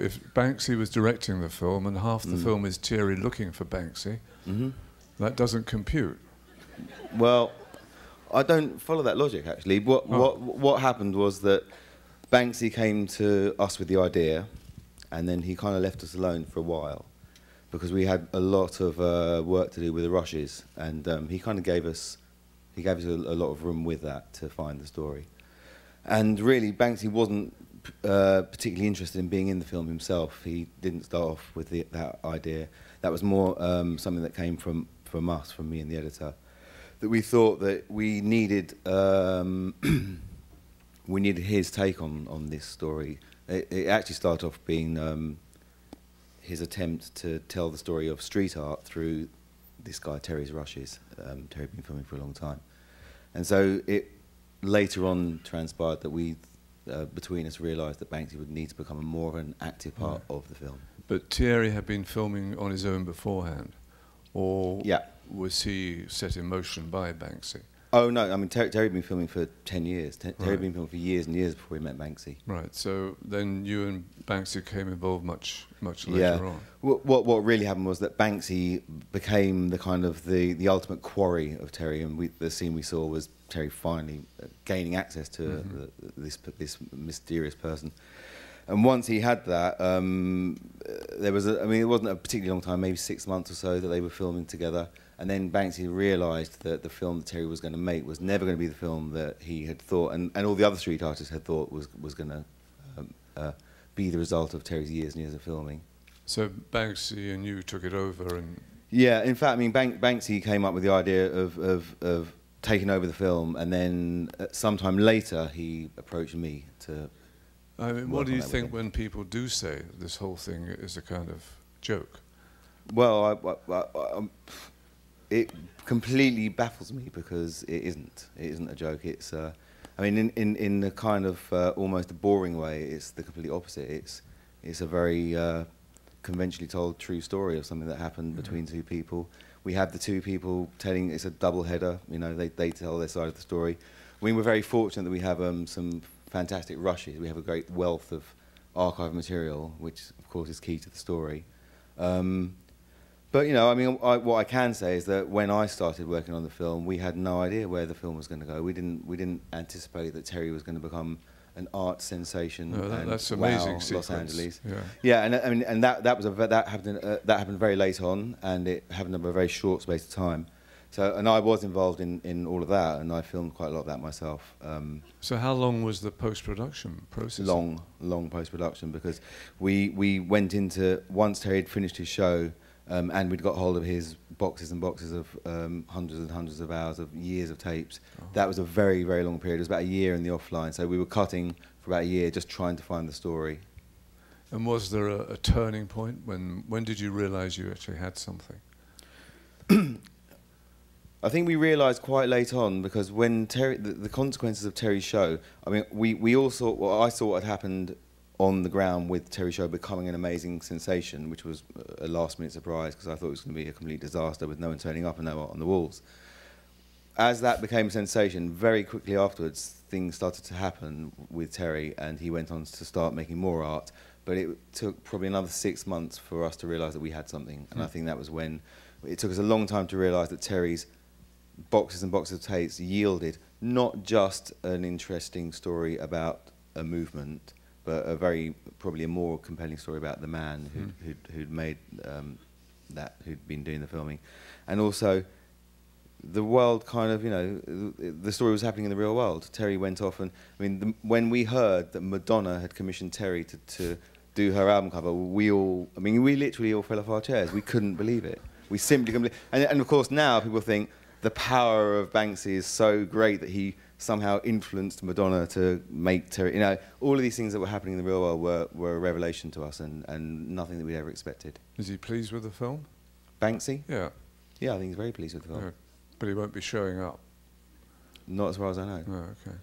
if Banksy was directing the film and half the film is Thierry looking for Banksy, that doesn't compute. Well, I don't follow that logic, actually. What happened was that Banksy came to us with the idea, and then he kind of left us alone for a while because we had a lot of work to do with the rushes, and he kind of gave us a lot of room with that to find the story. And really, Banksy wasn't particularly interested in being in the film himself. He didn't start off with that idea. That was more something that came from us, from me and the editor, that we thought that we needed we needed his take on this story. It actually started off being his attempt to tell the story of street art through this guy Terry's rushes. Terry had been filming for a long time, and so it later on transpired that we between us realised that Banksy would need to become more of an active part of the film. But Thierry had been filming on his own beforehand, or was he set in motion by Banksy? Oh no, I mean Terry had been filming for 10 years. Terry had been filming for years and years before he met Banksy. Right, so then you and Banksy came involved much later on. What really happened was that Banksy became the kind of the ultimate quarry of Terry, and the scene we saw was Terry finally gaining access to this mysterious person. And once he had that, there was it wasn't a particularly long time, maybe 6 months or so, that they were filming together. And then Banksy realised that the film that Terry was going to make was never going to be the film that he had thought, and all the other street artists had thought was going to be the result of Terry's years and years of filming. So Banksy and you took it over, and yeah, in fact, I mean Banksy came up with the idea of taking over the film, and then sometime later he approached me to. I mean, what do you think when people do say this whole thing is a kind of joke? Well, it completely baffles me because it isn't. It isn't a joke. It's, I mean, in a kind of almost a boring way, it's the completely opposite. It's a very conventionally told true story of something that happened between two people. We have the two people telling. It's a double header. You know, they tell their side of the story. I mean, we're very fortunate that we have some fantastic rushes. We have a great wealth of archive material, which of course is key to the story. But you know, I mean, what I can say is that when I started working on the film, we had no idea where the film was going to go. We didn't anticipate that Terry was going to become an art sensation. No, that's amazing. Wow, sequence. Los Angeles. Yeah, and I mean, and that happened very late on, and it happened over a very short space of time. So, and I was involved in all of that, and I filmed quite a lot of that myself. So how long was the post-production process? Long post-production, because we went into, once Terry had finished his show, and we'd got hold of his boxes and boxes of hundreds and hundreds of hours of years of tapes. That was a very, very long period. It was about a year in the offline. So we were cutting for about a year, just trying to find the story. And was there a turning point? When did you realise you actually had something? I think we realised quite late on, because when Terry, the consequences of Terry's show, I mean, we all saw, well, I saw what had happened on the ground with Terry's show becoming an amazing sensation, which was a last-minute surprise, because I thought it was going to be a complete disaster with no one turning up and no art on the walls. As that became a sensation, very quickly afterwards, things started to happen with Terry, and he went on to start making more art. But it took probably another 6 months for us to realise that we had something, and I think that was when it took us a long time to realise that Terry's boxes and boxes of tapes yielded not just an interesting story about a movement, but probably a more compelling story about the man who'd made who'd been doing the filming, and also the world kind of, you know, the story was happening in the real world. Terry went off, and I mean, when we heard that Madonna had commissioned Terry to do her album cover, we literally all fell off our chairs. We couldn't believe it. We simply couldn't believe. And of course now people think the power of Banksy is so great that he somehow influenced Madonna to make Terry. You know, all of these things that were happening in the real world were a revelation to us, and nothing that we'd ever expected. Is he pleased with the film? Banksy? Yeah. Yeah, I think he's very pleased with the film. Yeah. But he won't be showing up. Not as far as I know. Oh, okay.